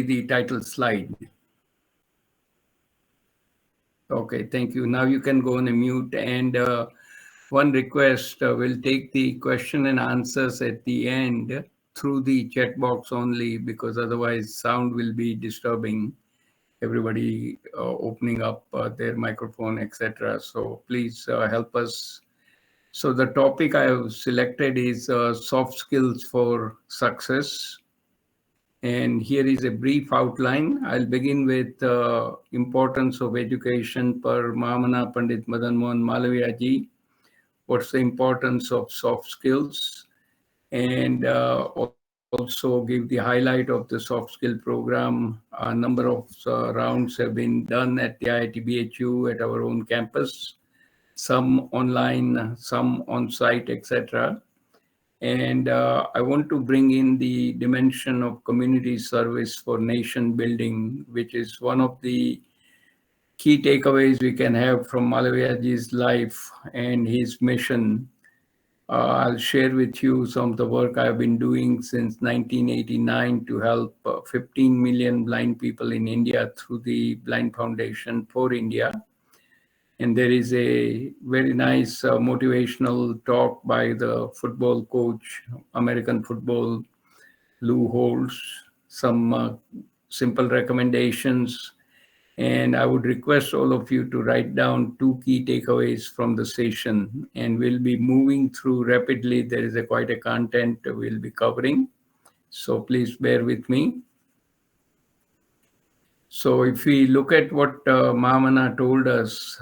the title slide. Okay, thank you. Now you can go on a mute. And one request, we'll take the question and answers at the end through the chat box only, because otherwise sound will be disturbing everybody opening up their microphone, etc. So please help us. So the topic I have selected is soft skills for success. And here is a brief outline. I'll begin with importance of education per Mahamana Pandit Madan Mohan Malviya ji. What's the importance of soft skills? And also give the highlight of the soft skill program. A number of rounds have been done at the IIT BHU at our own campus, some online, some on-site, etc. And I want to bring in the dimension of community service for nation building, which is one of the key takeaways we can have from Malviyaji's life and his mission. I'll share with you some of the work I've been doing since 1989 to help 15 million blind people in India through the Blind Foundation for India. And there is a very nice motivational talk by the football coach, American football, Lou Holtz, some simple recommendations. And I would request all of you to write down 2 key takeaways from the session. And we'll be moving through rapidly. There is quite a content we'll be covering. So please bear with me. So if we look at what Mahamana told us,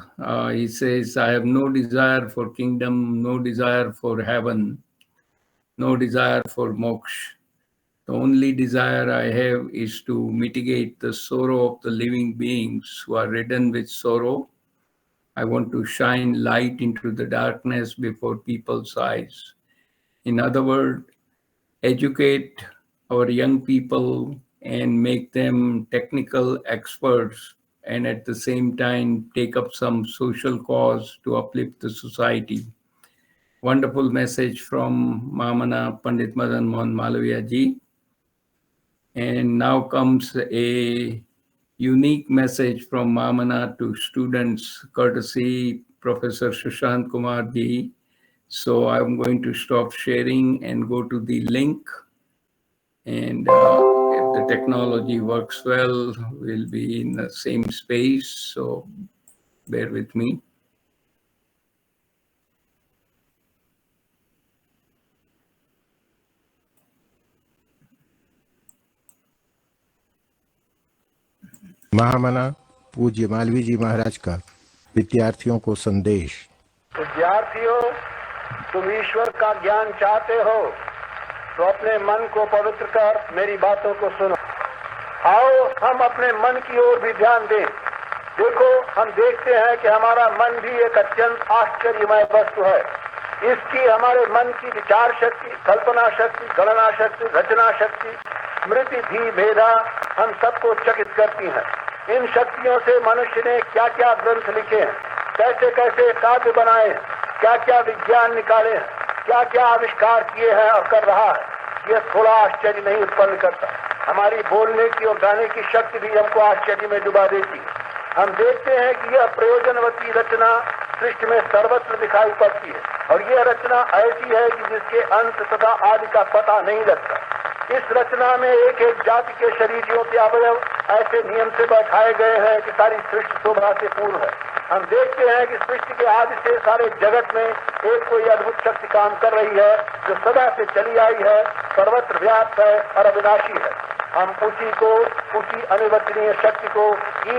he says, I have no desire for kingdom, no desire for heaven, no desire for moksha. The only desire I have is to mitigate the sorrow of the living beings who are ridden with sorrow. I want to shine light into the darkness before people's eyes. In other words, educate our young people and make them technical experts, and at the same time take up some social cause to uplift the society. Wonderful message from Mahamana Pandit Madan Mohan Malviya ji. And now comes a unique message from Mahamana to students, courtesy Professor Sushant Kumar ji. So I'm going to stop sharing and go to the link. And if the technology works well, we'll be in the same space. So bear with me. महामना पूज्य मालवीय जी महाराज का विद्यार्थियों को संदेश। विद्यार्थियों, तुम ईश्वर का ज्ञान चाहते हो तो अपने मन को पवित्र कर मेरी बातों को सुनो। आओ हम अपने मन की ओर भी ध्यान दें। देखो, हम देखते हैं कि हमारा मन भी एक अत्यंत आश्चर्यमय वस्तु है। इसकी हमारे मन की विचार शक्ति, कल्पना शक्ति, गणना शक्ति, रचना शक्ति, स्मृति भी भेदा हम सबको चकित करती हैं। इन शक्तियों से मनुष्य ने क्या क्या ग्रंथ लिखे हैं, कैसे कैसे काव्य बनाए हैं, क्या क्या विज्ञान निकाले हैं, क्या क्या आविष्कार किए हैं और कर रहा है। यह थोड़ा आश्चर्य नहीं उत्पन्न करता। हमारी बोलने की और गाने की शक्ति भी हमको आश्चर्य में डुबा देती है। हम देखते हैं कि यह प्रयोजनवती रचना सृष्टि में सर्वत्र दिखाई पड़ती है, और यह रचना ऐसी है कि जिसके अंत तथा आदि का पता नहीं लगता। इस रचना में एक एक जाति के शरीरियों के अवयव ऐसे नियम से बैठाए गए हैं कि सारी सृष्टि शोभा से पूर्ण है। हम देखते हैं कि सृष्टि के आदि से सारे जगत में एक कोई अद्भुत शक्ति काम कर रही है, जो सदा से चली आई है, सर्वत्र व्याप्त है और अविनाशी है। हम उसी अनिर्वचनीय शक्ति को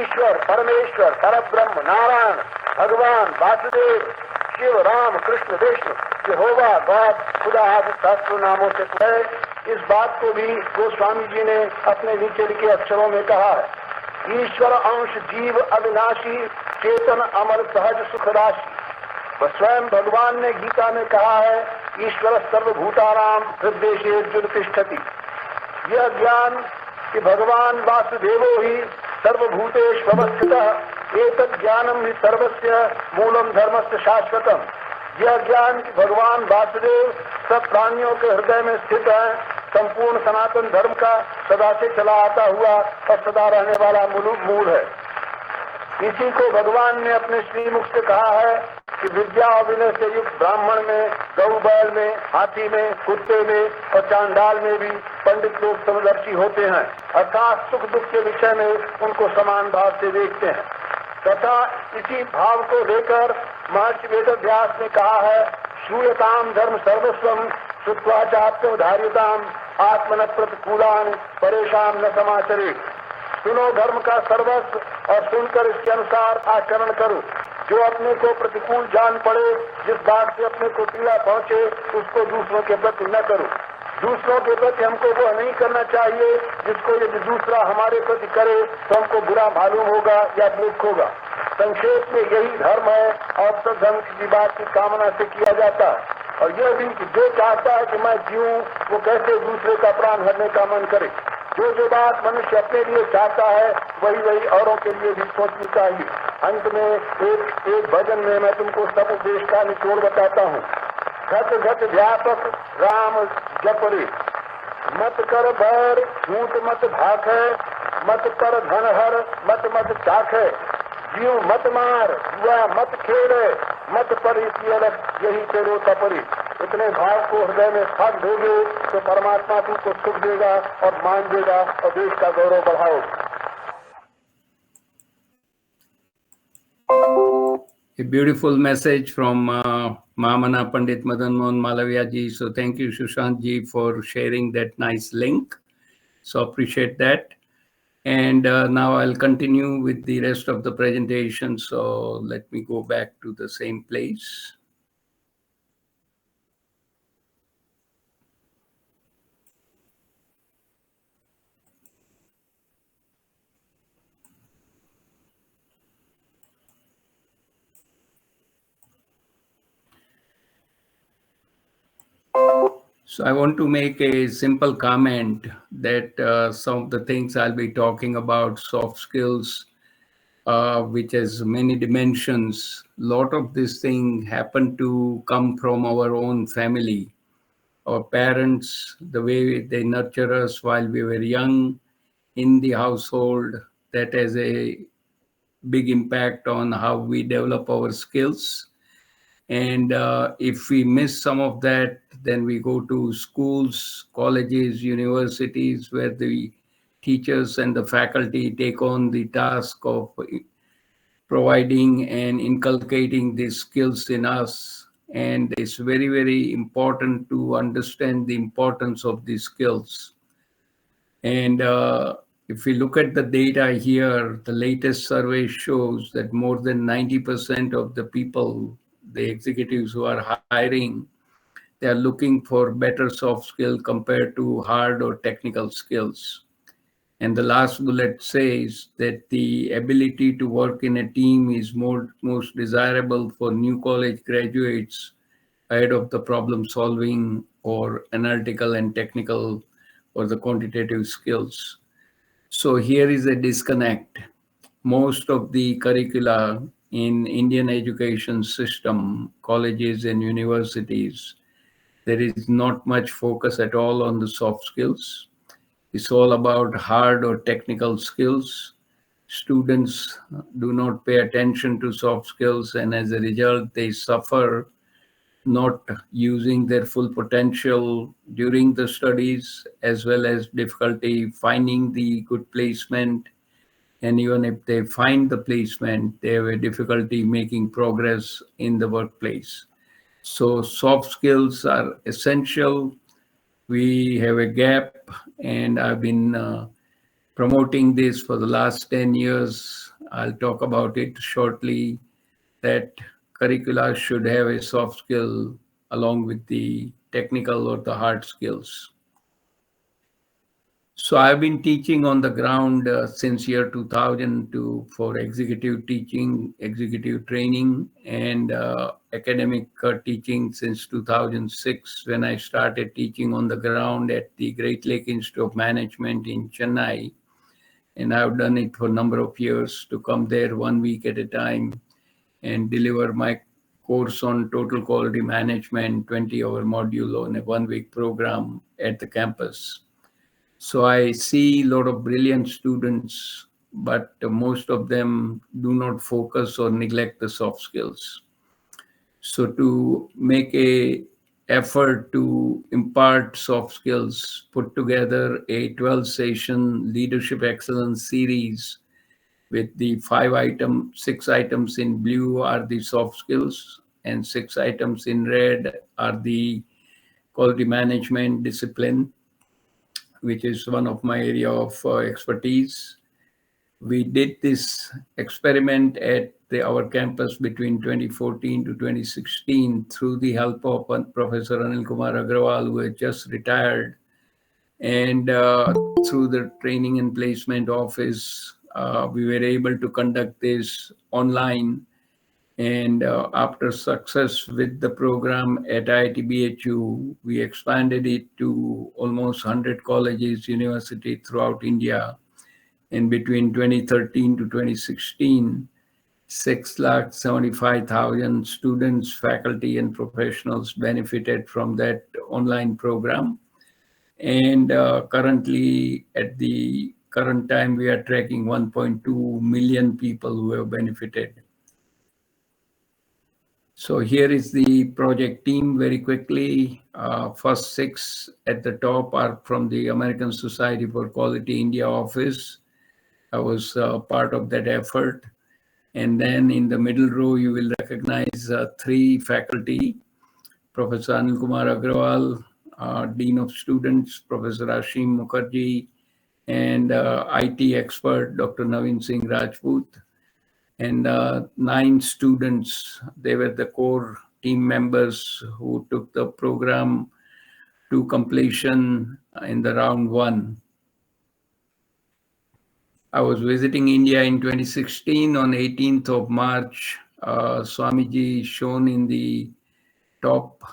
ईश्वर, परमेश्वर, परब्रह्म, नारायण, भगवान, वासुदेव, शिव, राम, कृष्ण, विष्णु, यहोवा, गॉड, खुदा आदि सहस्त्र नामों से है। इस बात को भी गोस्वामी जी ने अपने नीचे लिखे अक्षरों में कहा है। ईश्वर अंश जीव अविनाशी, चेतन अमर सहज सुख राशि। वह स्वयं भगवान ने गीता में कहा है, ईश्वर सर्वभूतानां हृदयेषु तिष्ठति। यह ज्ञान कि भगवान वासुदेवो ही सर्वभूतेषु अवस्थितः, एतत् ज्ञानम ही सर्वस्य मूलम धर्मस्य शाश्वतम। यह ज्ञान कि भगवान वासुदेव सब प्राणियों के हृदय में स्थित है, संपूर्ण सनातन धर्म का सदा से चला आता हुआ और सदा रहने वाला मूल है। इसी को भगवान ने अपने श्रीमुख से कहा है कि विद्या और विनय से युक्त ब्राह्मण में, गौ बैल में, हाथी में, कुत्ते में और चांडाल में भी पंडित लोग समदर्शी होते हैं, अर्थात सुख दुख के विषय में उनको समान भाव से देखते हैं। तथा इसी भाव को लेकर महर्षि वेदव्यास ने कहा है, श्रूयताम धर्म सर्वस्वम श्रुत्वा चात्मधार्यताम आत्मन प्रतिकूलान परेशान न समाचरे। सुनो धर्म का सर्वस्व और सुनकर इसके अनुसार आचरण करो। जो अपने को प्रतिकूल जान पड़े, जिस बात से अपने को पीड़ा पहुंचे, उसको दूसरों के प्रति न करो। दूसरों के प्रति हमको वो नहीं करना चाहिए जिसको यदि दूसरा हमारे प्रति करे तो हमको बुरा मालूम होगा या दुख होगा। संक्षेप में यही धर्म है और सब धर्म की बात की कामना से किया जाता है। और यह भी कि जो चाहता है कि मैं जीऊं, वो कैसे दूसरे का प्राण हरने का मन करे। जो बात मनुष्य अपने लिए चाहता है वही औरों के लिए भी सोचनी चाहिए। अंत में एक भजन में मैं तुमको सब उपदेश का निचोड़ बताता हूँ। घट घट व्यापक राम जप रे, मत कर बैर झूठ मत भाखे, मत पर धन हर मत मत चाखे, जीव मत मार जुआ मत खेले, मत पर यही तेरो तपरी। इतने भाव को हृदय में स्थान दोगे तो परमात्मा तुमको सुख देगा और मान देगा और देश का गौरव बढ़ाओगे। A beautiful message from Mamana Pandit Madan Mohan Malaviya ji. So thank you, Sushant ji, for sharing that nice link. So appreciate that. And now I'll continue with the rest of the presentation. So let me go back to the same place. So I want to make a simple comment that some of the things I'll be talking about, soft skills, which has many dimensions. A lot of this thing happened to come from our own family. Our parents, the way they nurture us while we were young in the household, that has a big impact on how we develop our skills. And if we miss some of that, then we go to schools, colleges, universities, where the teachers and the faculty take on the task of providing and inculcating these skills in us. And it's very, very important to understand the importance of these skills. And if we look at the data here, the latest survey shows that more than 90% of the people, the executives who are hiring, they are looking for better soft skill compared to hard or technical skills. And the last bullet says that the ability to work in a team is most desirable for new college graduates ahead of the problem solving or analytical and technical or the quantitative skills. So here is a disconnect. Most of the curricula in Indian education system, colleges and universities, there is not much focus at all on the soft skills. It's all about hard or technical skills. Students do not pay attention to soft skills, and as a result, they suffer not using their full potential during the studies, as well as difficulty finding the good placement. And even if they find the placement, they have a difficulty making progress in the workplace. So soft skills are essential. We have a gap, and I've been promoting this for the last 10 years. I'll talk about it shortly, that curricula should have a soft skill along with the technical or the hard skills. So I've been teaching on the ground since year 2000 for executive teaching, executive training, and academic teaching since 2006, when I started teaching on the ground at the Great Lake Institute of Management in Chennai. And I've done it for a number of years, to come there 1 week at a time and deliver my course on total quality management, 20-hour module on a 1-week program at the campus. So I see a lot of brilliant students, but most of them do not focus or neglect the soft skills. So to make a effort to impart soft skills, put together a 12-session leadership excellence series with the 6 items in blue are the soft skills, and 6 items in red are the quality management discipline, which is one of my area of expertise. We did this experiment at our campus between 2014 to 2016 through the help of Professor Anil Kumar Agrawal, who had just retired, and through the training and placement office, we were able to conduct this online. And after success with the program at IIT BHU, we expanded it to almost 100 colleges, universities throughout India. And between 2013 to 2016, 675,000 students, faculty, and professionals benefited from that online program. And currently, at the current time, we are tracking 1.2 million people who have benefited. So here is the project team very quickly. First 6 at the top are from the American Society for Quality India office. I was part of that effort. And then in the middle row, you will recognize 3 faculty: Professor Anil Kumar Agrawal, Dean of Students, Professor Ashim Mukherjee, and IT expert, Dr. Naveen Singh Rajput. And 9 students, they were the core team members who took the program to completion in the round 1. I was visiting India in 2016 on 18th of March. Swamiji is shown in the top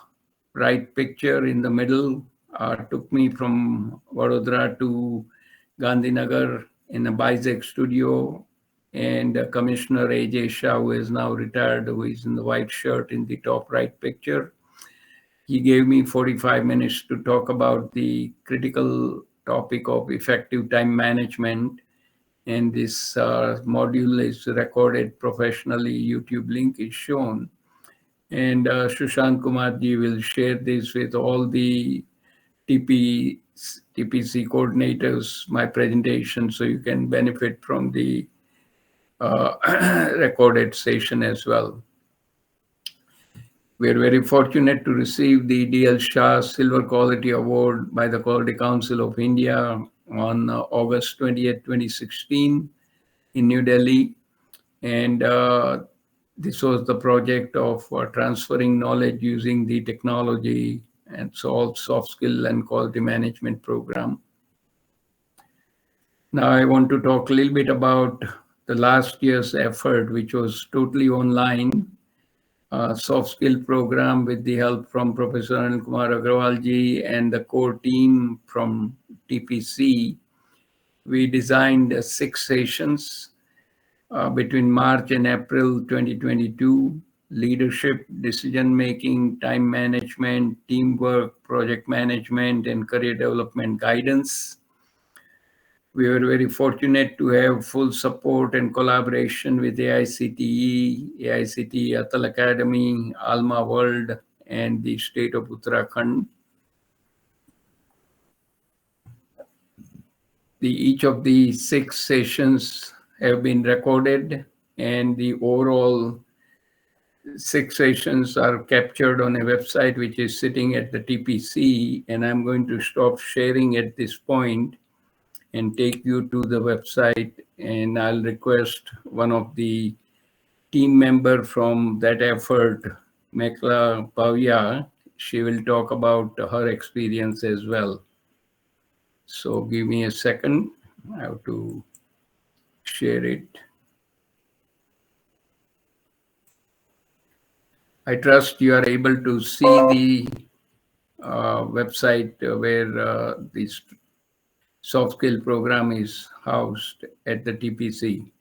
right picture in the middle, took me from Vadodara to Gandhinagar in a bicycle studio. And Commissioner AJ Shah, who is now retired, who is in the white shirt in the top right picture, he gave me 45 minutes to talk about the critical topic of effective time management. And this module is recorded professionally. YouTube link is shown. And Sushant Kumar ji will share this with all the TPC coordinators, my presentation, so you can benefit from the recorded session as well. We are very fortunate to receive the DL Shah Silver Quality Award by the Quality Council of India on August 20th, 2016 in New Delhi. And this was the project of transferring knowledge using the technology and soft skill and quality management program. Now I want to talk a little bit about the last year's effort, which was totally online, soft skill program with the help from Professor Anil Kumar Agrawal ji and the core team from TPC. We designed 6 sessions between March and April 2022: leadership, decision-making, time management, teamwork, project management, and career development guidance. We were very fortunate to have full support and collaboration with AICTE, Atal Academy, Alma World, and the state of Uttarakhand. Each of the 6 sessions have been recorded, and the overall 6 sessions are captured on a website which is sitting at the TPC, and I'm going to stop sharing at this point and take you to the website, and I'll request one of the team member from that effort, Mekla Pavia, she will talk about her experience as well. So give me a second, I have to share it. I trust you are able to see the website where this soft skill program is housed at the TPC.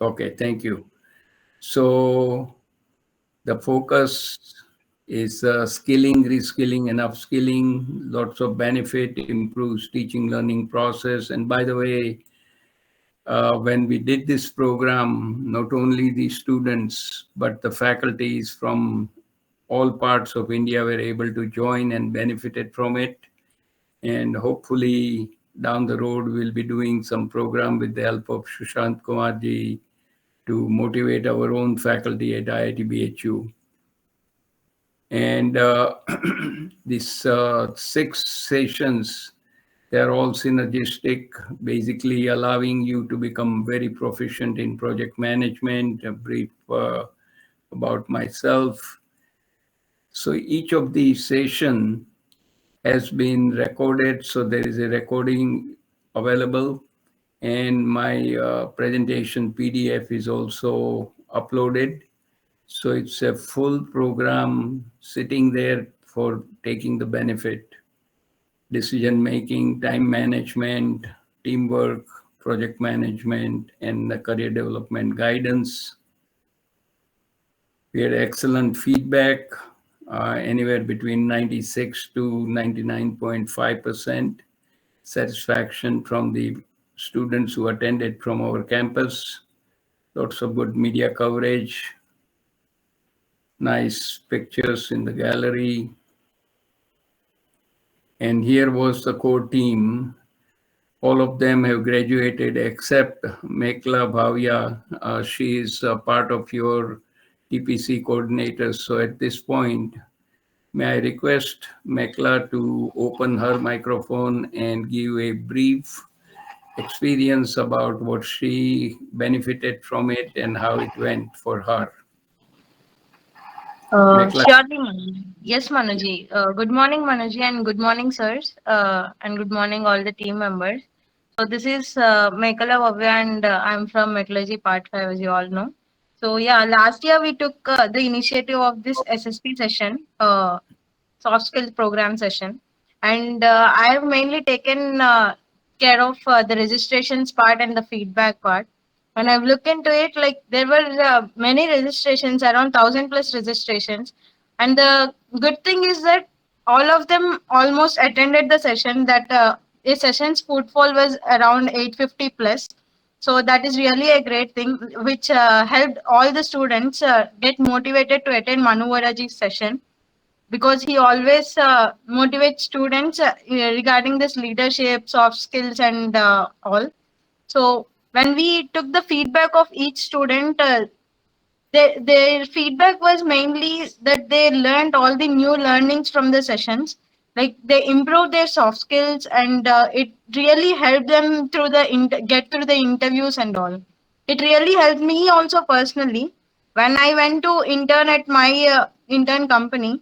Okay, thank you. So the focus is skilling, reskilling, and upskilling. Lots of benefit, improves teaching learning process. And by the way, when we did this program, not only the students, but the faculties from all parts of India were able to join and benefited from it. And hopefully down the road, we'll be doing some program with the help of Sushant Kumarji to motivate our own faculty at IIT BHU. And these 6 sessions, they're all synergistic, basically allowing you to become very proficient in project management. A brief about myself. So each of these sessions has been recorded. So there is a recording available, and my presentation PDF is also uploaded. So it's a full program sitting there for taking the benefit. Decision making, time management, teamwork, project management, and the career development guidance. We had excellent feedback, anywhere between 96 to 99.5% satisfaction from the students who attended from our campus. Lots of good media coverage, nice pictures in the gallery. And here was the core team. All of them have graduated except Mekla Bhavya. She is part of your TPC coordinators. So at this point, may I request Mekla to open her microphone and give a brief experience about what she benefited from it and how it went for her. Mekla. Surely, Manu. Yes, Manuji. Good morning, Manuji, and good morning, sirs, and good morning, all the team members. So this is Mekala Bhavya, and I'm from Metallurgy Part 5, as you all know. So yeah, last year we took the initiative of this SSP session, soft skills program session, and I have mainly taken care of the registrations part and the feedback part. When I've looked into it, like there were many registrations, around 1,000 plus registrations, and the good thing is that all of them almost attended the session. That a session's footfall was around 850 plus. So that is really a great thing, which helped all the students get motivated to attend Manu Voraji's session, because he always motivates students regarding this leadership, soft skills, and all. So when we took the feedback of each student, their feedback was mainly that they learned all the new learnings from the sessions. Like they improved their soft skills, and it really helped them through the get through the interviews and all. It really helped me also personally when I went to intern at my intern company.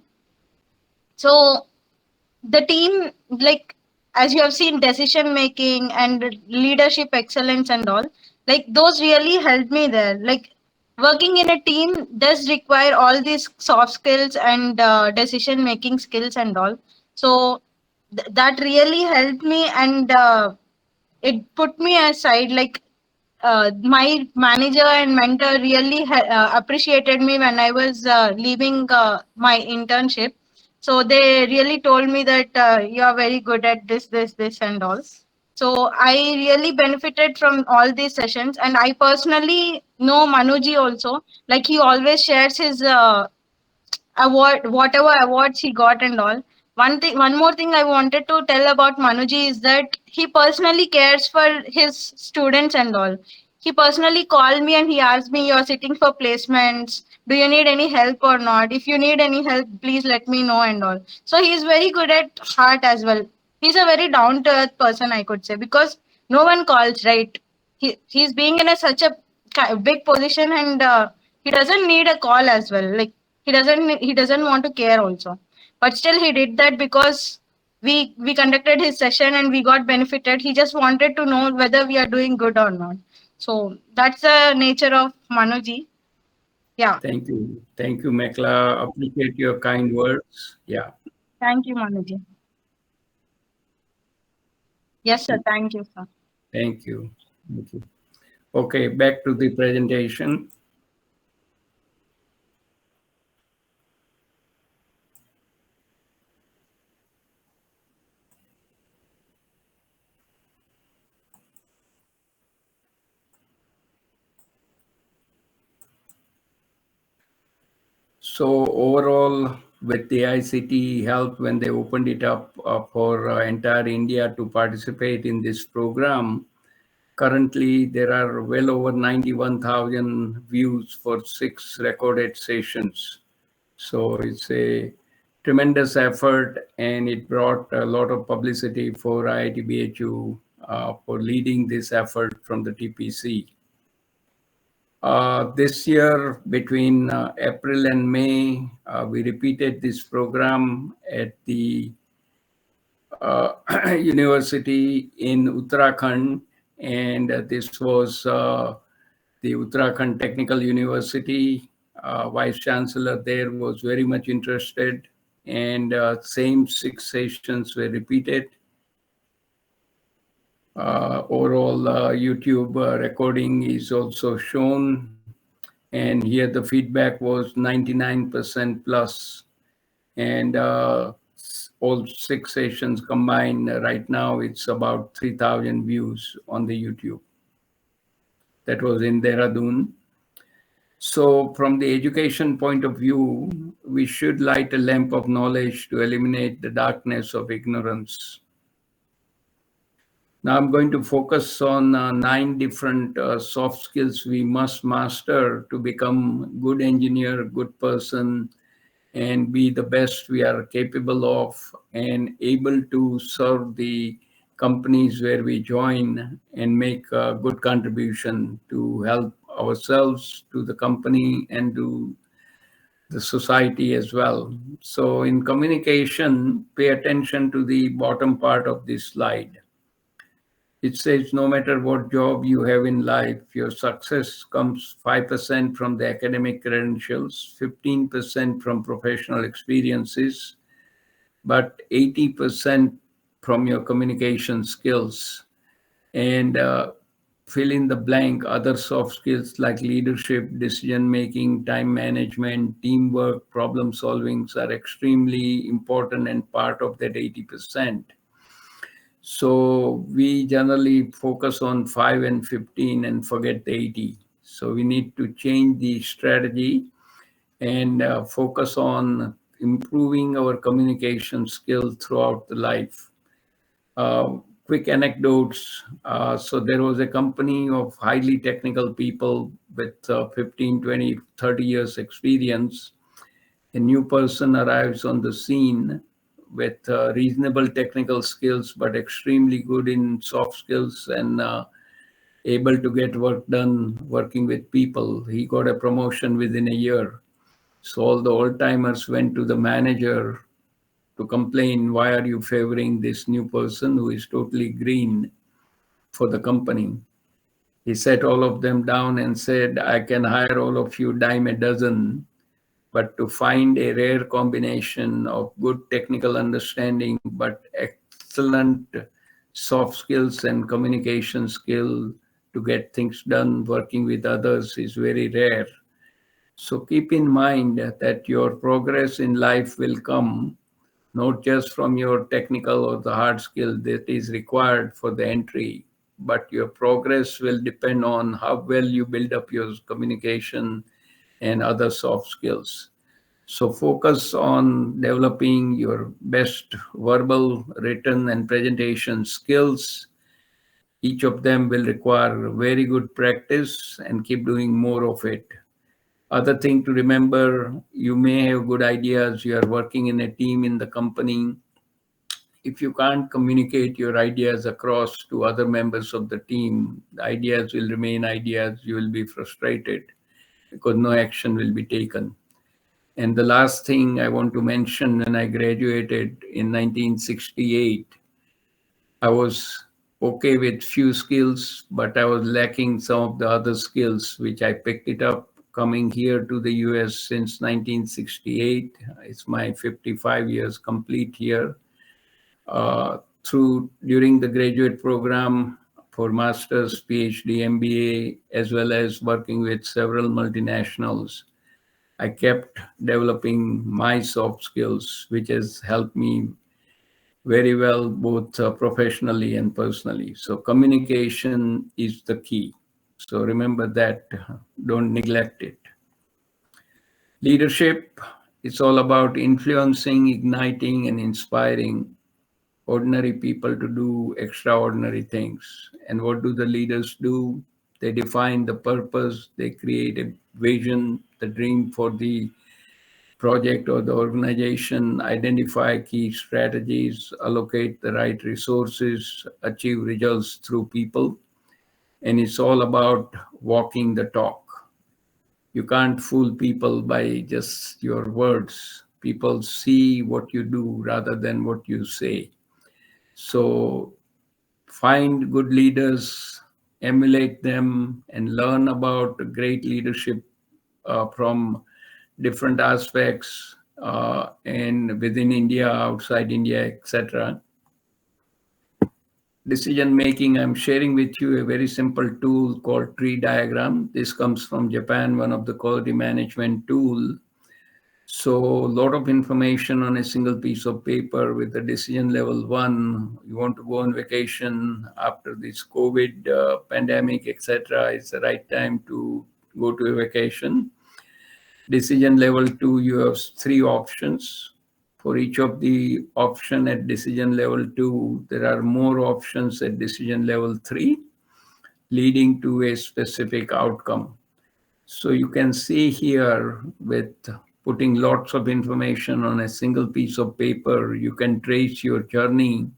So the team, like as you have seen, decision making and leadership excellence and all, like those really helped me there. Like working in a team does require all these soft skills and decision making skills and all. So that really helped me, and it put me aside. Like my manager and mentor really appreciated me when I was leaving my internship. So they really told me that you are very good at this, and all. So I really benefited from all these sessions, and I personally know Manuji also. Like he always shares his award, whatever awards he got and all. One more thing I wanted to tell about Manuji is that he personally cares for his students and all. He personally called me and he asked me, you're sitting for placements, do you need any help or not? If you need any help, please let me know and all. So he is very good at heart as well. He's a very down to earth person, I could say, because no one calls, right? He's being in such a big position, and he doesn't need a call as well. Like he doesn't want to care also, but still he did that because we conducted his session and we got benefited. He just wanted to know whether we are doing good or not. So that's the nature of Manuji. Yeah. Thank you, Mekla. Appreciate your kind words. Yeah. Thank you, Manuji. Yes, sir. Thank you, sir. Thank you. Okay, back to the presentation. So overall, with the ICT help, when they opened it up for entire India to participate in this program, currently there are well over 91,000 views for 6 recorded sessions. So it's a tremendous effort, and it brought a lot of publicity for IIT BHU for leading this effort from the TPC. This year, between April and May, we repeated this program at the university in Uttarakhand, and this was the Uttarakhand Technical University. Vice Chancellor there was very much interested, and same 6 sessions were repeated. Overall YouTube recording is also shown, and here the feedback was 99% plus, and all 6 sessions combined right now it's about 3,000 views on the YouTube. That was in Dehradun. So from the education point of view, we should light a lamp of knowledge to eliminate the darkness of ignorance. Now I'm going to focus on 9 different soft skills we must master to become good engineer, good person, and be the best we are capable of and able to serve the companies where we join and make a good contribution to help ourselves, to the company, and to the society as well. So in communication, pay attention to the bottom part of this slide. It says no matter what job you have in life, your success comes 5% from the academic credentials, 15% from professional experiences, but 80% from your communication skills. And fill in the blank, other soft skills like leadership, decision making, time management, teamwork, problem solving are extremely important and part of that 80%. So we generally focus on 5 and 15 and forget the 80. So we need to change the strategy and focus on improving our communication skill throughout the life. Quick anecdotes. So there was a company of highly technical people with 15, 20, 30 years experience. A new person arrives on the scene with reasonable technical skills, but extremely good in soft skills and able to get work done working with people. He got a promotion within a year. So all the old timers went to the manager to complain, why are you favoring this new person who is totally green for the company? He sat all of them down and said, I can hire all of you dime a dozen, but to find a rare combination of good technical understanding, but excellent soft skills and communication skill to get things done working with others is very rare. So keep in mind that your progress in life will come not just from your technical or the hard skill that is required for the entry, but your progress will depend on how well you build up your communication and other soft skills. So focus on developing your best verbal, written, and presentation skills. Each of them will require very good practice and keep doing more of it. Other thing to remember, you may have good ideas, you are working in a team in the company. If you can't communicate your ideas across to other members of the team, the ideas will remain ideas, you will be frustrated because no action will be taken. And the last thing I want to mention, when I graduated in 1968, I was okay with few skills, but I was lacking some of the other skills, which I picked it up coming here to the US since 1968. It's my 55 years complete here. During the graduate program for master's, PhD, MBA, as well as working with several multinationals, I kept developing my soft skills, which has helped me very well, both professionally and personally. So communication is the key. So remember that, don't neglect it. Leadership, it's all about influencing, igniting, and inspiring ordinary people to do extraordinary things. And what do the leaders do? They define the purpose, they create a vision, the dream for the project or the organization, identify key strategies, allocate the right resources, achieve results through people. And it's all about walking the talk. You can't fool people by just your words. People see what you do rather than what you say. So find good leaders, emulate them, and learn about great leadership from different aspects and within India, outside India, etc. Decision making, I'm sharing with you a very simple tool called tree diagram. This comes from Japan, one of the quality management tool. So a lot of information on a single piece of paper with the decision level 1. You want to go on vacation after this COVID pandemic, etc. It's the right time to go to a vacation. Decision level 2, you have 3 options. For each of the option at decision level 2, there are more options at decision level 3, leading to a specific outcome. So you can see here with putting lots of information on a single piece of paper, you can trace your journey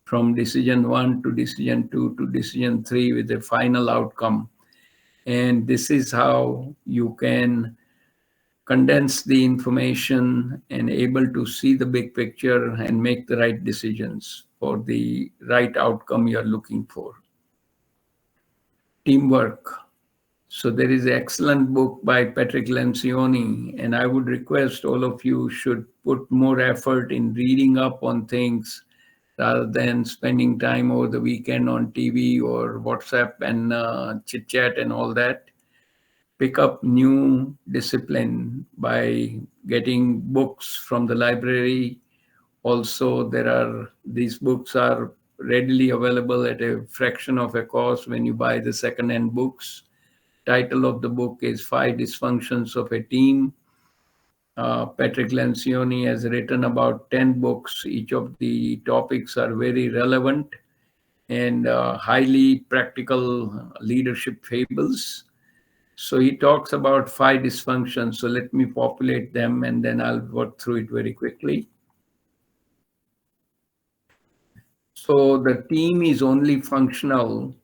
from decision 1 to decision 2 to decision 3 with a final outcome. And this is how you can condense the information and able to see the big picture and make the right decisions for the right outcome you're looking for. Teamwork. So there is an excellent book by Patrick Lencioni, and I would request all of you should put more effort in reading up on things rather than spending time over the weekend on TV or WhatsApp and chit chat and all that. Pick up new discipline by getting books from the library. Also, these books are readily available at a fraction of a cost when you buy the second-hand books. Title of the book is 5 Dysfunctions of a Team. Patrick Lencioni has written about 10 books. Each of the topics are very relevant and highly practical leadership fables. So he talks about 5 dysfunctions. So let me populate them and then I'll work through it very quickly. So the team is only functional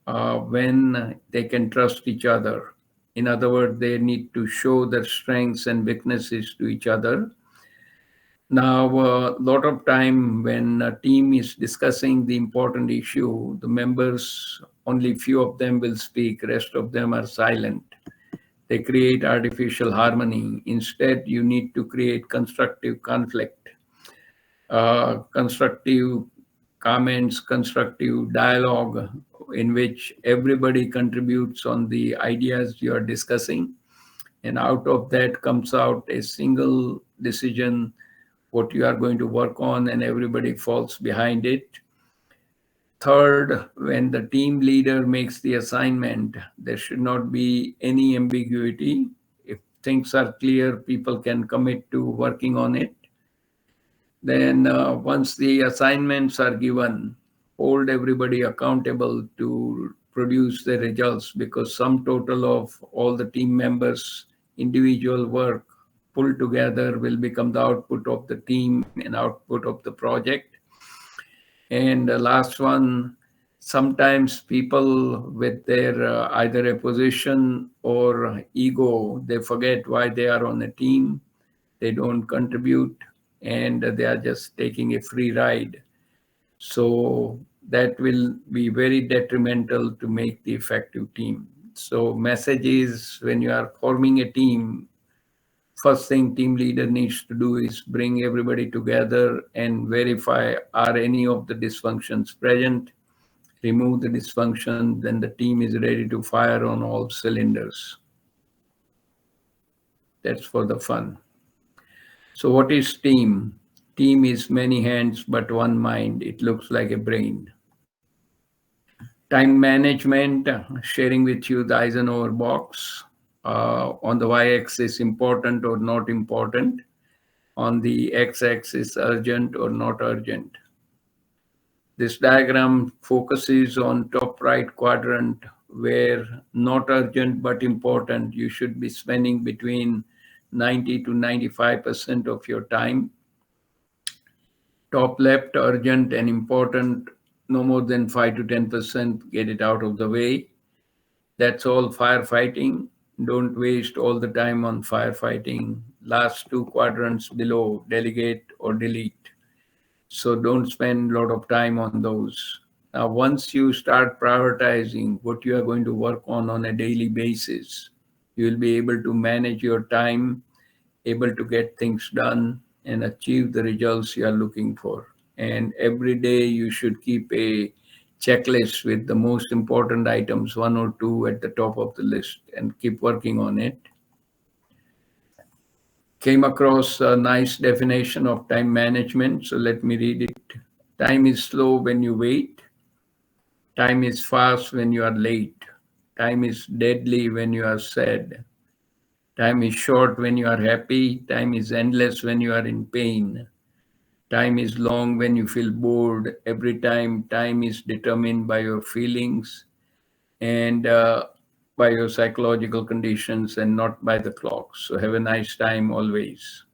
when they can trust each other. In other words, they need to show their strengths and weaknesses to each other. Now, a lot of time when a team is discussing the important issue, the members, only few of them will speak, rest of them are silent. They create artificial harmony. Instead, you need to create constructive conflict, constructive comments, constructive dialogue in which everybody contributes on the ideas you are discussing. And out of that comes out a single decision, what you are going to work on, and everybody falls behind it. Third, when the team leader makes the assignment, there should not be any ambiguity. If things are clear, people can commit to working on it. Then once the assignments are given, hold everybody accountable to produce the results, because sum total of all the team members' individual work pulled together will become the output of the team and output of the project. And the last one, sometimes people with their either a position or ego, they forget why they are on a team. They don't contribute and they are just taking a free ride. So that will be very detrimental to make the effective team. So message is, when you are forming a team, first thing team leader needs to do is bring everybody together and verify, are any of the dysfunctions present, remove the dysfunction, then the team is ready to fire on all cylinders. That's for the fun. So what is team? Team is many hands but one mind. It looks like a brain. Time management, sharing with you the Eisenhower box. On the y-axis, important or not important. On the x-axis, urgent or not urgent. This diagram focuses on top right quadrant, where not urgent but important. You should be spending between 90 to 95% of your time. Top left, urgent and important, no more than 5 to 10%, get it out of the way. That's all firefighting. Don't waste all the time on firefighting. Last two quadrants below, delegate or delete. So don't spend a lot of time on those. Now, once you start prioritizing what you are going to work on a daily basis, you will be able to manage your time, able to get things done and achieve the results you are looking for. And every day you should keep a checklist with the most important items, one or two at the top of the list, and keep working on it. Came across a nice definition of time management, so let me read it. Time is slow when you wait. Time is fast when you are late. Time is deadly when you are sad. Time is short when you are happy. Time is endless when you are in pain. Time is long when you feel bored. Every time is determined by your feelings and by your psychological conditions and not by the clock. So have a nice time always.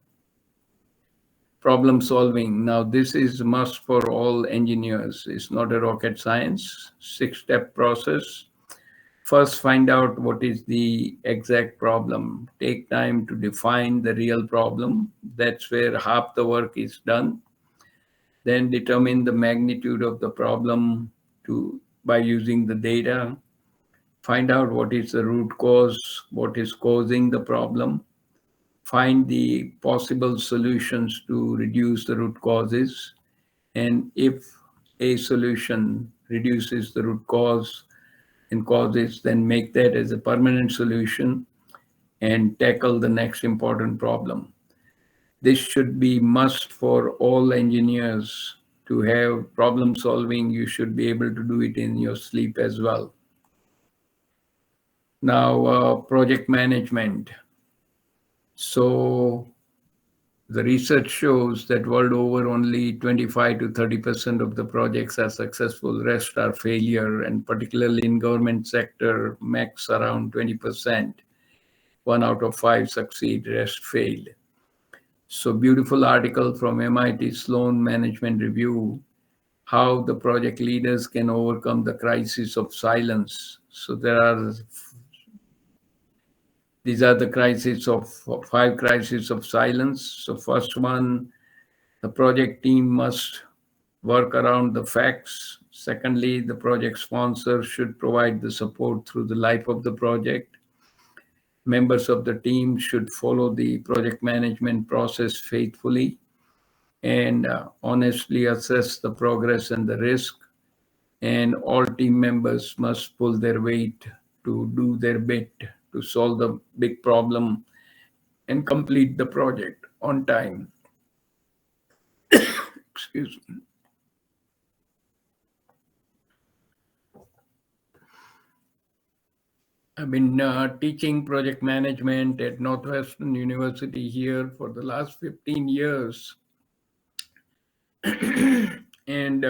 Problem solving. Now, this is must for all engineers. It's not a rocket science. 6-step process. First, find out what is the exact problem. Take time to define the real problem. That's where half the work is done. Then determine the magnitude of the problem by using the data. Find out what is the root cause, what is causing the problem. Find the possible solutions to reduce the root causes. And if a solution reduces the root cause and causes, then make that as a permanent solution and tackle the next important problem. This should be must for all engineers to have problem solving. You should be able to do it in your sleep as well. Now, project management. So the research shows that world over only 25 to 30% of the projects are successful, rest are failure, and particularly in government sector, max around 20%. 1 out of 5 succeed, rest fail. So beautiful article from MIT Sloan Management Review, how the project leaders can overcome the crisis of silence. So these are the crises of 5 crises of silence. So first one, the project team must work around the facts. Secondly, the project sponsor should provide the support through the life of the project. Members of the team should follow the project management process faithfully and honestly assess the progress and the risk. And all team members must pull their weight to do their bit to solve the big problem and complete the project on time. Excuse me. I've been teaching project management at Northwestern University here for the last 15 years. And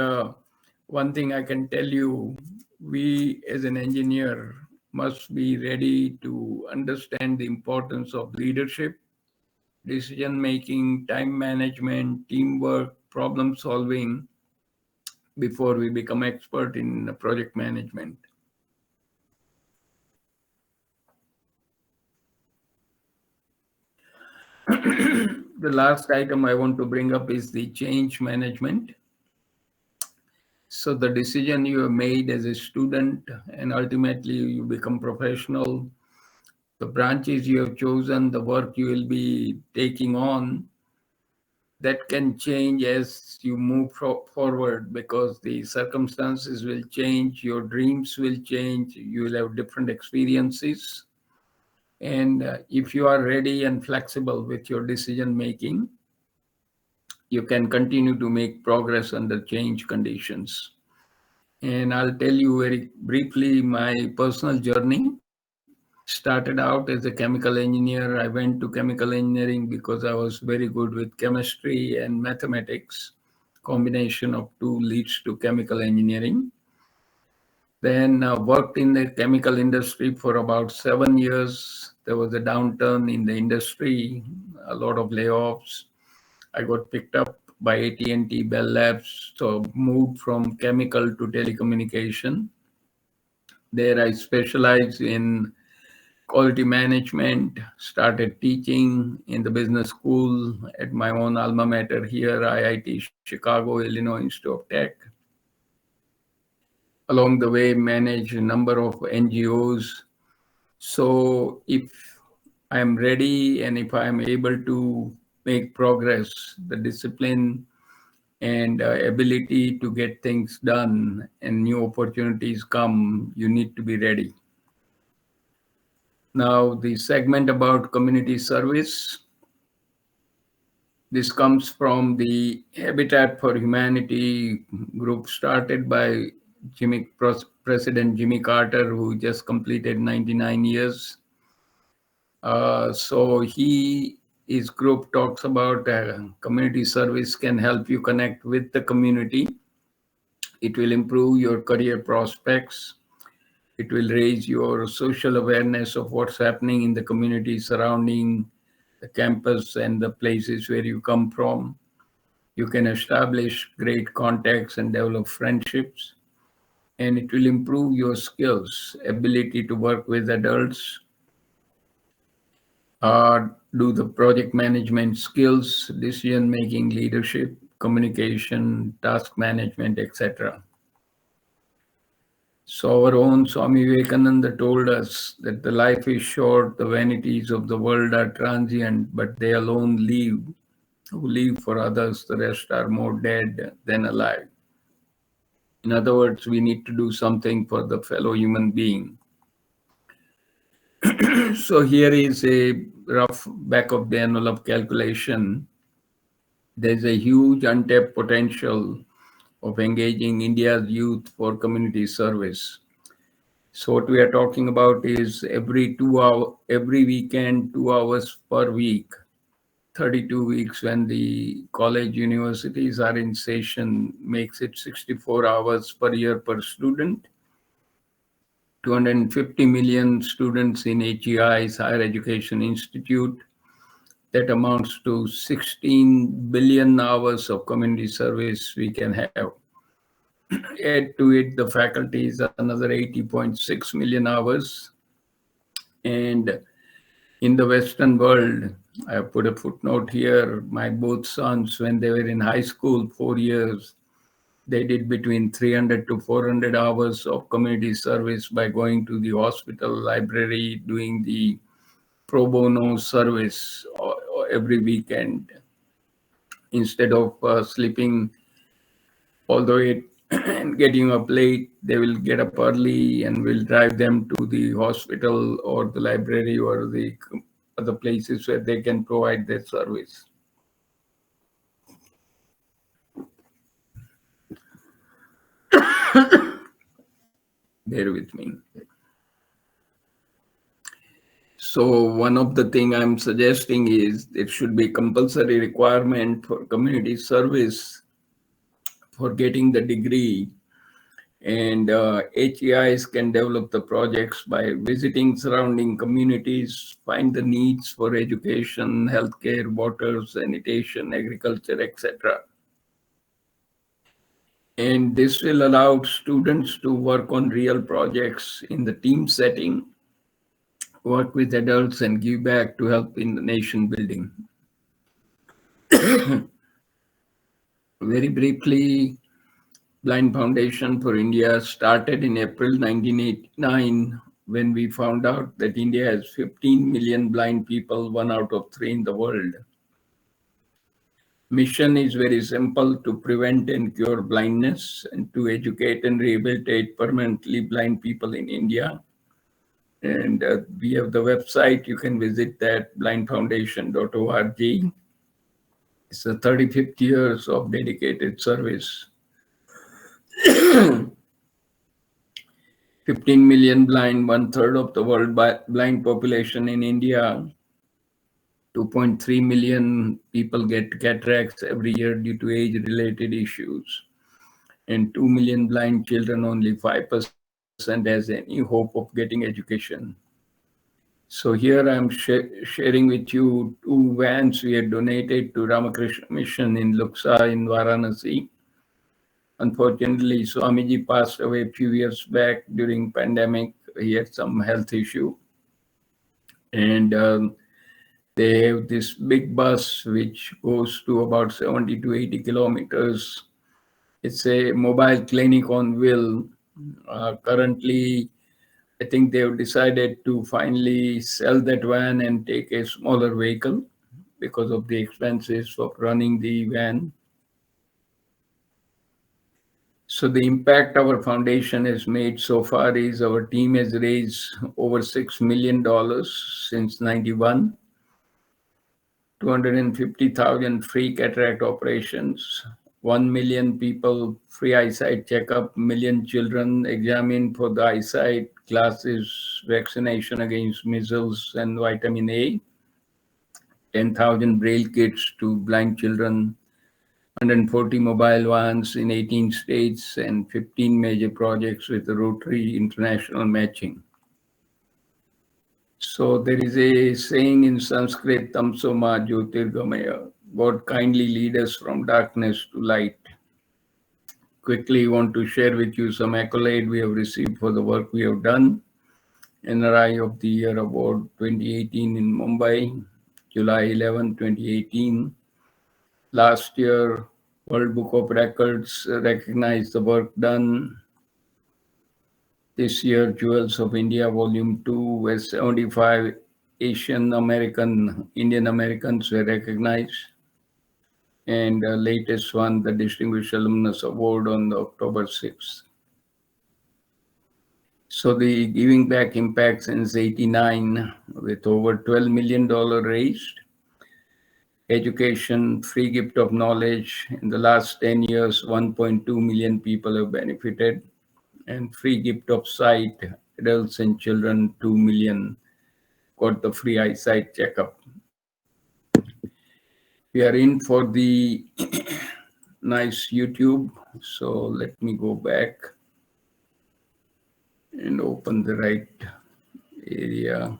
one thing I can tell you, we as an engineer must be ready to understand the importance of leadership, decision making, time management, teamwork, problem solving before we become expert in project management. The last item I want to bring up is the change management. So the decision you have made as a student and ultimately you become professional, the branches you have chosen, the work you will be taking on, that can change as you move forward because the circumstances will change, your dreams will change, you will have different experiences. And if you are ready and flexible with your decision making, you can continue to make progress under change conditions. And I'll tell you very briefly my personal journey. Started out as a chemical engineer. I went to chemical engineering because I was very good with chemistry and mathematics. Combination of two leads to chemical engineering. Then worked in the chemical industry for about 7 years. There was a downturn in the industry, a lot of layoffs. I got picked up by AT&T Bell Labs, so moved from chemical to telecommunication. There I specialized in quality management, started teaching in the business school at my own alma mater here, IIT Chicago, Illinois Institute of Tech. Along the way, manage a number of NGOs. So if I'm ready and if I'm able to make progress, the discipline and ability to get things done and new opportunities come, you need to be ready. Now, the segment about community service. This comes from the Habitat for Humanity group started by President Jimmy Carter, who just completed 99 years. So his group talks about community service can help you connect with the community. It will improve your career prospects. It will raise your social awareness of what's happening in the community surrounding the campus and the places where you come from. You can establish great contacts and develop friendships, and it will improve your skills, ability to work with adults, do the project management skills, decision making, leadership, communication, task management, etc. So our own Swami Vivekananda told us that the life is short, the vanities of the world are transient, but they alone live. Who live for others, the rest are more dead than alive. In other words, we need to do something for the fellow human being. So here is a rough back of the envelope calculation. There's a huge untapped potential of engaging India's youth for community service. So what we are talking about is every weekend, 2 hours per week, 32 weeks when the college universities are in session, makes it 64 hours per year per student. 250 million students in HEI's Higher Education Institute. That amounts to 16 billion hours of community service we can have. Add to it the faculty is another 80.6 million hours. And in the Western world, I have put a footnote here, my both sons, when they were in high school, 4 years, they did between 300 to 400 hours of community service by going to the hospital, library, doing the pro bono service every weekend. Instead of sleeping all the way and getting up late, they will get up early and will drive them to the hospital or the library or the other places where they can provide their service. Bear with me. So one of the thing I'm suggesting is it should be compulsory requirement for community service for getting the degree. And HEIs can develop the projects by visiting surrounding communities, find the needs for education, healthcare, water, sanitation, agriculture, etc. And this will allow students to work on real projects in the team setting, work with adults and give back to help in the nation building. Very briefly, Blind Foundation for India started in April 1989 when we found out that India has 15 million blind people, 1 out of 3 in the world. Mission is very simple: to prevent and cure blindness and to educate and rehabilitate permanently blind people in India. And we have the website, you can visit that, blindfoundation.org. It's the 35th years of dedicated service. 15 million blind, 1/3 of the world blind population in India. 2.3 million people get cataracts every year due to age-related issues. And 2 million blind children, only 5% has any hope of getting education. So here I'm sharing with you 2 vans we had donated to Ramakrishna Mission in Luxa in Varanasi. Unfortunately, Swamiji passed away a few years back during pandemic. He had some health issue. And they have this big bus which goes to about 70 to 80 kilometers. It's a mobile clinic on wheel. Currently, I think they have decided to finally sell that van and take a smaller vehicle because of the expenses of running the van. So the impact our foundation has made so far is our team has raised over $6 million since 91, 250,000 free cataract operations, 1 million people free eyesight checkup, million children examined for the eyesight classes, vaccination against measles and vitamin A, 10,000 braille kits to blind children, 140 mobile vans in 18 states, and 15 major projects with the Rotary International matching. So there is a saying in Sanskrit, Tamso ma Jyotirgamaya, God kindly lead us from darkness to light. Quickly want to share with you some accolade we have received for the work we have done. NRI of the Year Award 2018 in Mumbai, July 11, 2018. Last year, World Book of Records recognized the work done. This year, Jewels of India, Volume 2, where 75 Indian Americans were recognized. And the latest one, the Distinguished Alumnus Award on October 6th. So the giving back impact since '89 with over $12 million raised. Education, free gift of knowledge. In the last 10 years, 1.2 million people have benefited. And free gift of sight, adults and children, 2 million got the free eyesight checkup. We are in for the nice YouTube. So let me go back and open the right area.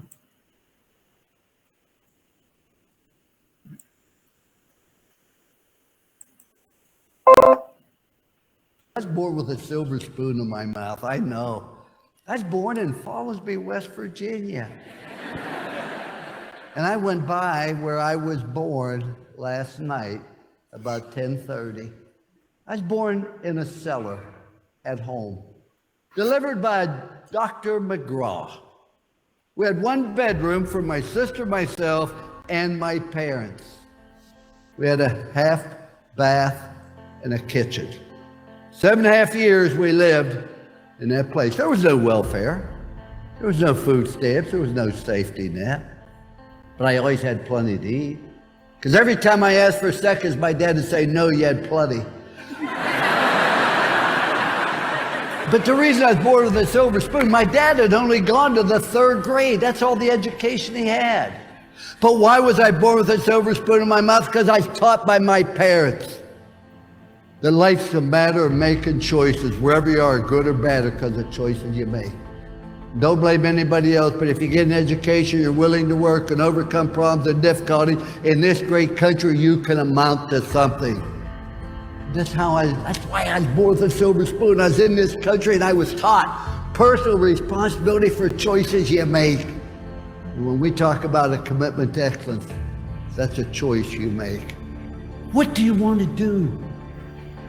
I was born with a silver spoon in my mouth, I know. I was born in Fallsby, West Virginia. And I went by where I was born last night, about 10:30. I was born in a cellar at home, delivered by Dr. McGraw. We had one bedroom for my sister, myself, and my parents. We had a half bath and a kitchen. 7.5 years we lived in that place. There was no welfare. There was no food stamps. There was no safety net. But I always had plenty to eat. Because every time I asked for seconds, my dad would say, no, you had plenty. But the reason I was born with a silver spoon, my dad had only gone to the 3rd grade. That's all the education he had. But why was I born with a silver spoon in my mouth? Because I was taught by my parents that life's a matter of making choices, wherever you are, good or bad, because of choices you make. Don't blame anybody else, but if you get an education, you're willing to work and overcome problems and difficulties, in this great country, you can amount to something. That's why I was born with a silver spoon. I was in this country and I was taught personal responsibility for choices you make. And when we talk about a commitment to excellence, that's a choice you make. What do you want to do?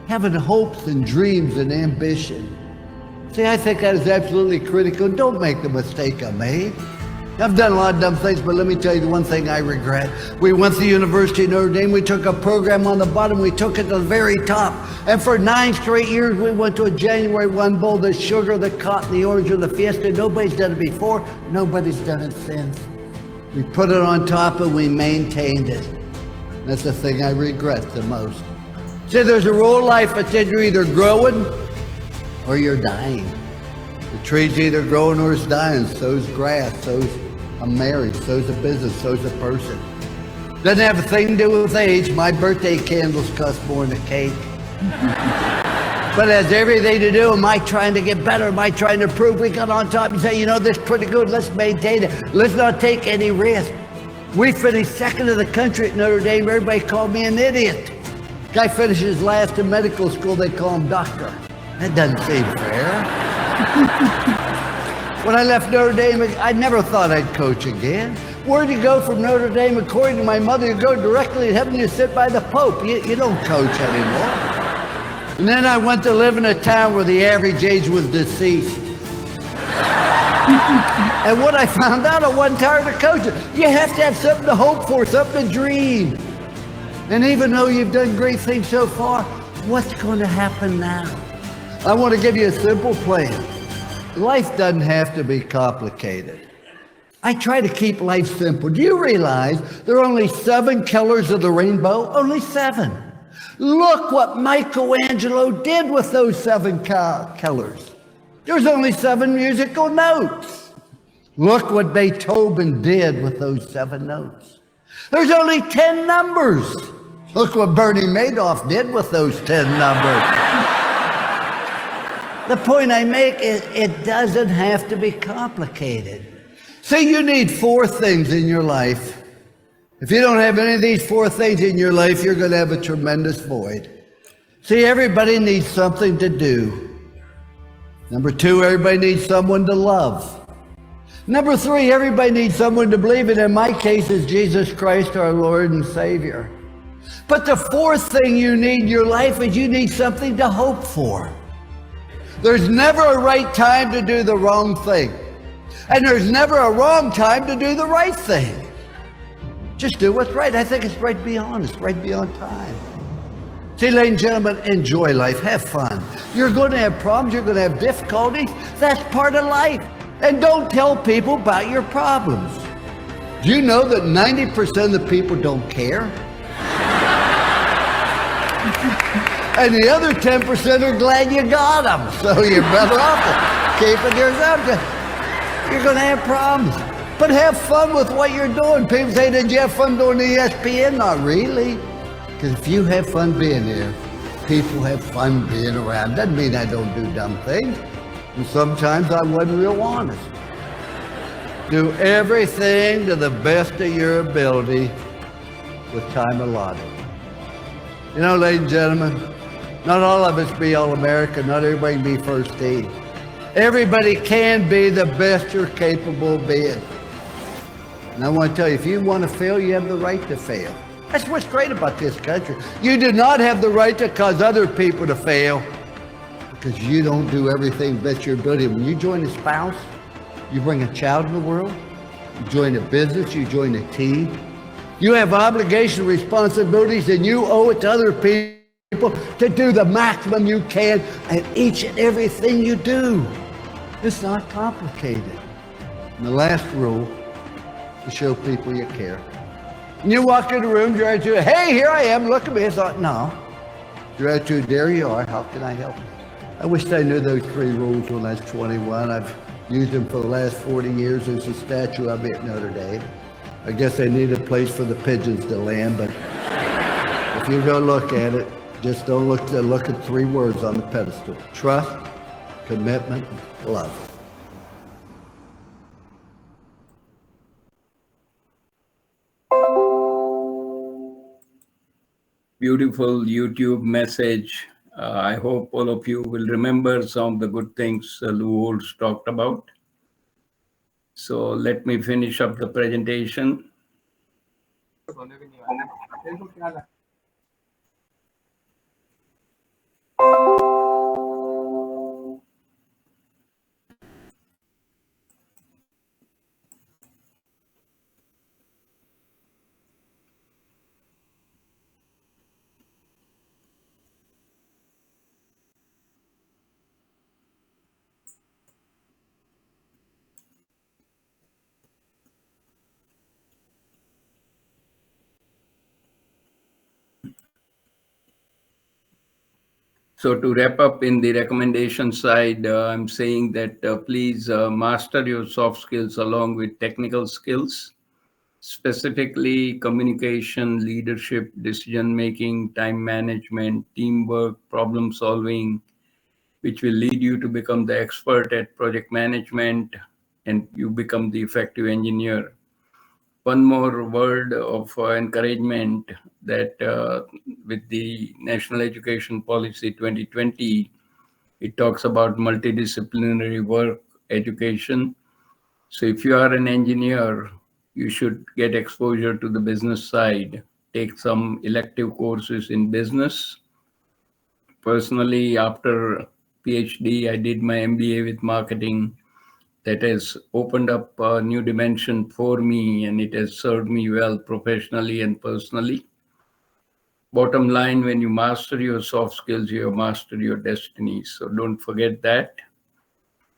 Having hopes and dreams and ambition. See, I think that is absolutely critical. Don't make the mistake I made. I've done a lot of dumb things, but let me tell you the one thing I regret. We went to the University of Notre Dame. We took a program on the bottom. We took it to the very top. And for 9 straight years, we went to a January 1 bowl, the sugar, the cotton, the orange, or the fiesta. Nobody's done it before. Nobody's done it since. We put it on top and we maintained it. That's the thing I regret the most. See, there's a rule of life that said you're either growing or you're dying. The tree's either growing or it's dying. So's grass, so's a marriage, so's a business, so's a person. Doesn't have a thing to do with age. My birthday candles cost more than a cake. But it has everything to do. Am I trying to get better? Am I trying to prove? We got on top and say, you know, this is pretty good. Let's maintain it. Let's not take any risk. We finished second in the country at Notre Dame. Everybody called me an idiot. Guy finishes last in medical school. They call him doctor. That doesn't seem fair. When I left Notre Dame, I never thought I'd coach again. Where'd you go from Notre Dame? According to my mother, you go directly to heaven, you sit by the Pope. You don't coach anymore. And then I went to live in a town where the average age was deceased. And what I found out, I wasn't tired of coaching. You have to have something to hope for, something to dream. And even though you've done great things so far, what's going to happen now? I want to give you a simple plan. Life doesn't have to be complicated. I try to keep life simple. Do you realize there are only 7 colors of the rainbow? Only 7. Look what Michelangelo did with those 7 colors. There's only 7 musical notes. Look what Beethoven did with those 7 notes. There's only 10 numbers. Look what Bernie Madoff did with those 10 numbers. The point I make is it doesn't have to be complicated. See, you need 4 things in your life. If you don't have any of these 4 things in your life, you're going to have a tremendous void. See, everybody needs something to do. Number 2, everybody needs someone to love. Number 3, everybody needs someone to believe in. In my case, is Jesus Christ, our Lord and Savior. But the 4th thing you need in your life is you need something to hope for. There's never a right time to do the wrong thing. And there's never a wrong time to do the right thing. Just do what's right. I think it's right to be honest, right to be on time. See, ladies and gentlemen, enjoy life. Have fun. You're going to have problems. You're going to have difficulties. That's part of life. And don't tell people about your problems. Do you know that 90% of the people don't care? And the other 10% are glad you got them. So you're better off keeping yourself. You're going to have problems. But have fun with what you're doing. People say, did you have fun doing ESPN? Not really. Because if you have fun being here, people have fun being around. Doesn't mean I don't do dumb things. And sometimes I wasn't real honest. Do everything to the best of your ability with time allotted. You know, ladies and gentlemen, not all of us be All-American. Not everybody can be first team. Everybody can be the best you're capable of being. And I want to tell you, if you want to fail, you have the right to fail. That's what's great about this country. You do not have the right to cause other people to fail because you don't do everything best your ability. When you join a spouse, you bring a child in the world, you join a business, you join a team. You have obligations, responsibilities, and you owe it to other people to do the maximum you can at each and everything you do. It's not complicated. And the last rule, to show people you care. And you walk in the room, your attitude, hey, here I am, look at me. I thought, no. Your attitude, there you are, how can I help you? I wish I knew those 3 rules when I was 21. I've used them for the last 40 years. There's a statue of me at Notre Dame. I guess I need a place for the pigeons to land, but if you go look at it, just don't look at 3 words on the pedestal. Trust, commitment, love. Beautiful YouTube message. I hope all of you will remember some of the good things Lou Holtz talked about. So let me finish up the presentation. So to wrap up in the recommendation side, I'm saying that please master your soft skills along with technical skills, specifically communication, leadership, decision making, time management, teamwork, problem solving, which will lead you to become the expert at project management and you become the effective engineer. One more word of encouragement that with the National Education Policy 2020, it talks about multidisciplinary work education. So if you are an engineer, you should get exposure to the business side, take some elective courses in business. Personally, after PhD, I did my MBA with marketing. That has opened up a new dimension for me and it has served me well professionally and personally. Bottom line, when you master your soft skills, you have mastered your destiny. So don't forget that.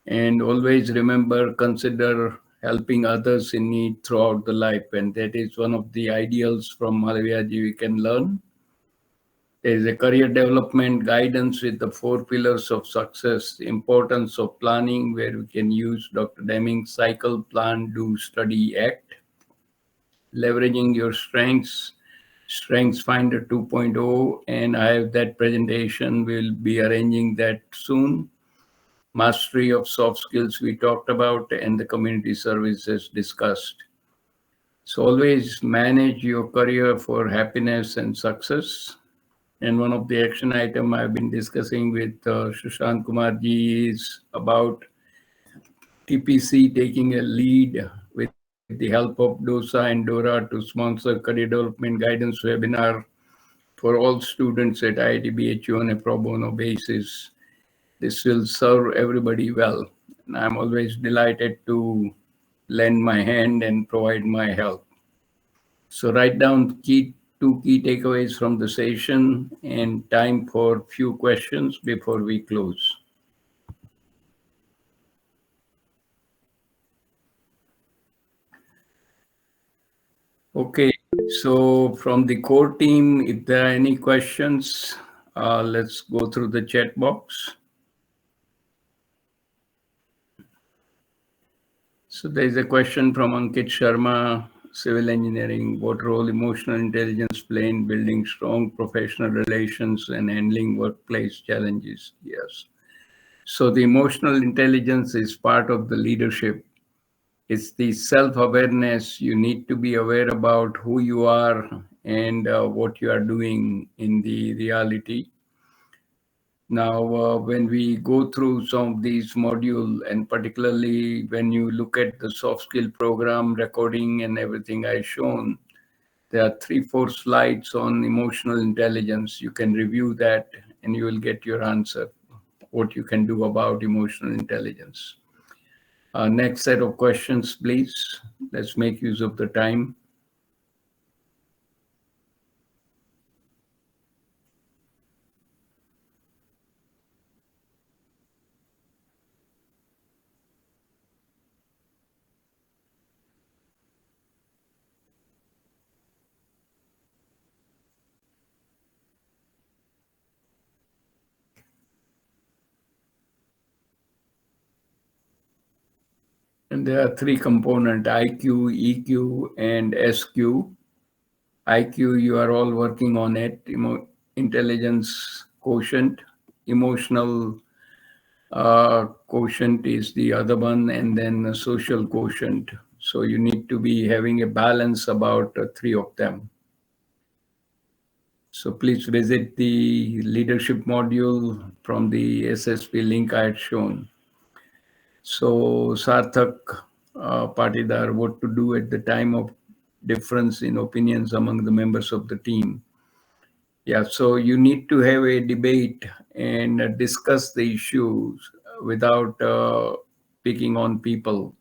And always remember, consider helping others in need throughout the life. And that is one of the ideals from Malaviaji we can learn. There is a career development guidance with the 4 pillars of success, the importance of planning, where we can use Dr. Deming's cycle, plan, do, study, act, leveraging your strengths, Strengths Finder 2.0, and I have that presentation. We'll be arranging that soon. Mastery of soft skills we talked about, and the community services discussed. So always manage your career for happiness and success. And one of the action item I've been discussing with Sushant Kumar ji is about TPC taking a lead with the help of DOSA and DORA to sponsor career development guidance webinar for all students at IIT BHU on a pro bono basis. This will serve everybody well. And I'm always delighted to lend my hand and provide my help. So write down two key takeaways from the session and time for few questions before we close. Okay, so from the core team, if there are any questions, let's go through the chat box. So there's a question from Ankit Sharma, civil engineering. What role emotional intelligence play in building strong professional relations and handling workplace challenges? Yes. So the emotional intelligence is part of the leadership. It's the self-awareness. You need to be aware about who you are and what you are doing in the reality. Now, when we go through some of these modules, and particularly when you look at the soft skill program recording and everything I've shown, there are 3-4 slides on emotional intelligence. You can review that and you will get your answer, what you can do about emotional intelligence. Next set of questions, please. Let's make use of the time. And there are 3 components, IQ, EQ, and SQ. IQ, you are all working on it, intelligence quotient, emotional quotient is the other one, and then a social quotient. So you need to be having a balance about 3 of them. So please visit the leadership module from the SSP link I had shown. So Sarthak Patidar, what to do at the time of difference in opinions among the members of the team? Yeah, so you need to have a debate and discuss the issues without picking on people.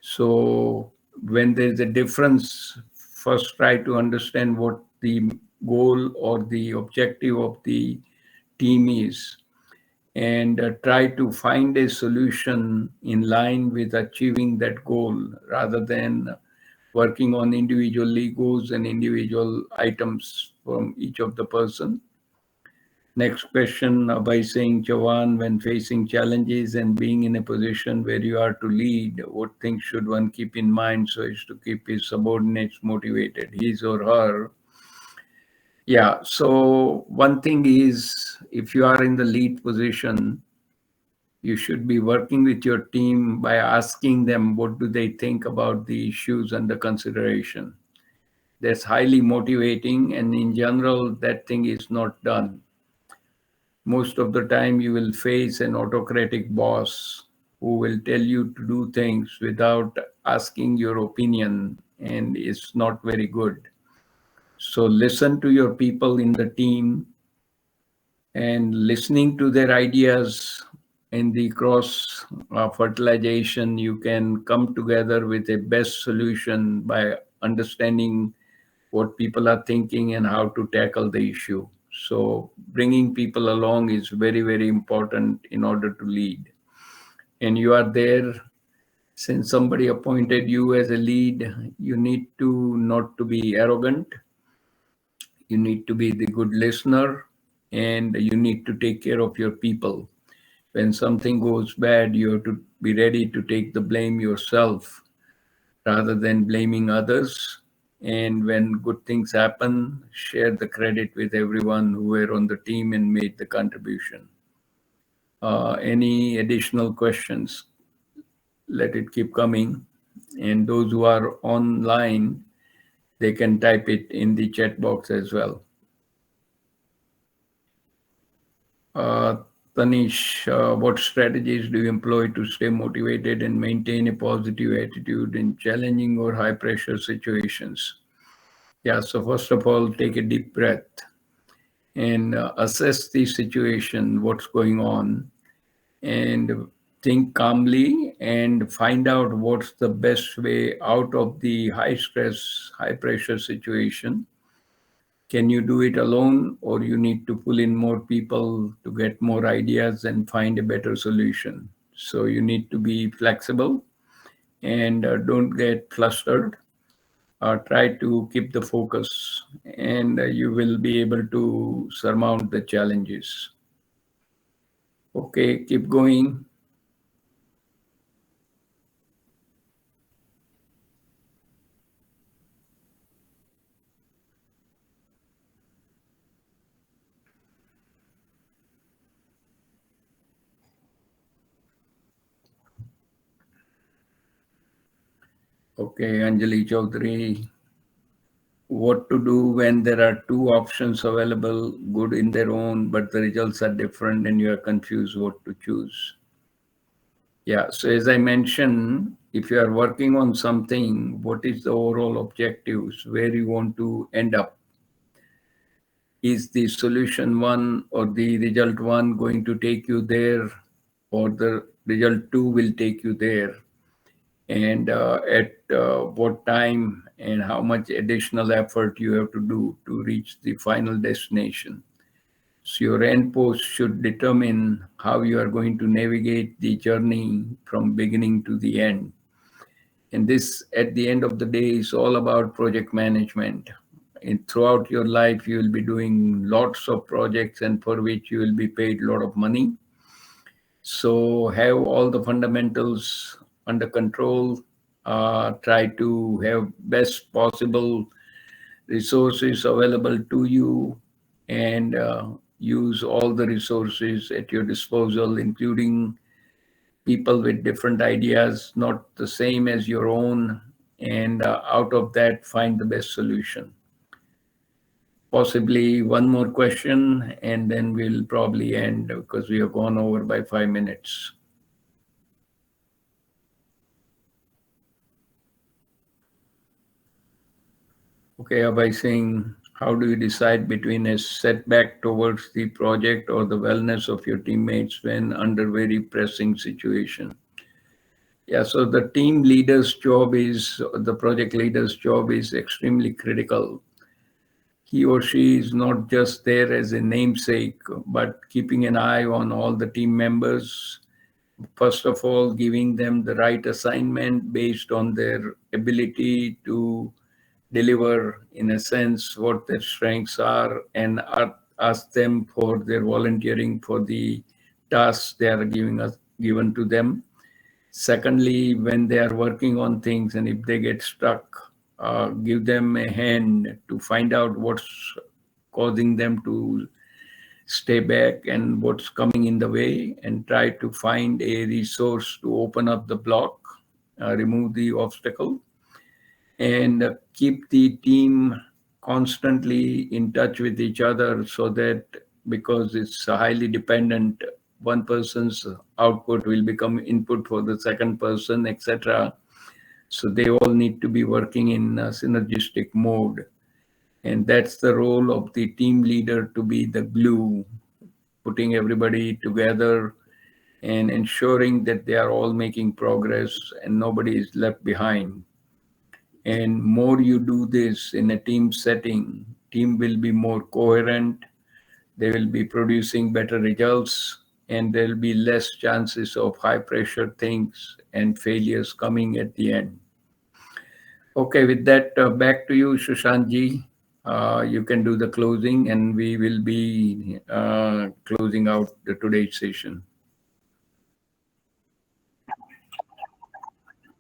So when there's a difference, first try to understand what the goal or the objective of the team is, and try to find a solution in line with achieving that goal rather than working on individual egos and individual items from each of the person. Next question by saying, Chavan, when facing challenges and being in a position where you are to lead, what things should one keep in mind so as to keep his subordinates motivated, his or her? Yeah, so one thing is, if you are in the lead position, you should be working with your team by asking them what do they think about the issues under consideration. That's highly motivating, and in general, that thing is not done. Most of the time you will face an autocratic boss who will tell you to do things without asking your opinion, and it's not very good. So listen to your people in the team, and listening to their ideas in the cross fertilization, you can come together with a best solution by understanding what people are thinking and how to tackle the issue. So bringing people along is very, very important in order to lead. And you are there, since somebody appointed you as a lead, you need to not to be arrogant. You need to be the good listener, and you need to take care of your people. When something goes bad, you have to be ready to take the blame yourself rather than blaming others. And when good things happen, share the credit with everyone who were on the team and made the contribution. Any additional questions? Let it keep coming. And those who are online, they can type it in the chat box as well. Tanish, what strategies do you employ to stay motivated and maintain a positive attitude in challenging or high pressure situations? Yeah, so first of all, take a deep breath and assess the situation, what's going on, and think calmly and find out what's the best way out of the high stress, high pressure situation. Can you do it alone, or you need to pull in more people to get more ideas and find a better solution? So you need to be flexible and don't get flustered. Try to keep the focus, and you will be able to surmount the challenges. Okay, keep going. Okay, Anjali Chaudhary, what to do when there are two options available, good in their own, but the results are different and you are confused what to choose? Yeah, so as I mentioned, if you are working on something, what is the overall objectives, where you want to end up? Is the solution one or the result one going to take you there, or the result two will take you there? And at what time and how much additional effort you have to do to reach the final destination? So your end post should determine how you are going to navigate the journey from beginning to the end. And this, at the end of the day, is all about project management. And throughout your life, you will be doing lots of projects and for which you will be paid a lot of money. So have all the fundamentals under control. Try to have best possible resources available to you, and use all the resources at your disposal, including people with different ideas, not the same as your own, and out of that, find the best solution. Possibly one more question, and then we'll probably end because we have gone over by 5 minutes. Okay, Abhay Singh, how do you decide between a setback towards the project or the wellness of your teammates when under very pressing situation? Yeah, so the team leader's job is, the project leader's job is extremely critical. He or she is not just there as a namesake, but keeping an eye on all the team members. First of all, giving them the right assignment based on their ability to deliver, in a sense, what their strengths are, and ask them for their volunteering for the tasks they are given to them. Secondly, when they are working on things and if they get stuck, give them a hand to find out what's causing them to stay back and what's coming in the way, and try to find a resource to open up the block, remove the obstacle, and keep the team constantly in touch with each other, so that, because it's highly dependent, one person's output will become input for the second person, etc. So they all need to be working in a synergistic mode. And that's the role of the team leader, to be the glue, putting everybody together and ensuring that they are all making progress and nobody is left behind. And more you do this in a team setting, team will be more coherent, they will be producing better results, and there will be less chances of high pressure things and failures coming at the end. Okay, with that, back to you, Sushantji. You can do the closing, and we will be closing out today's session.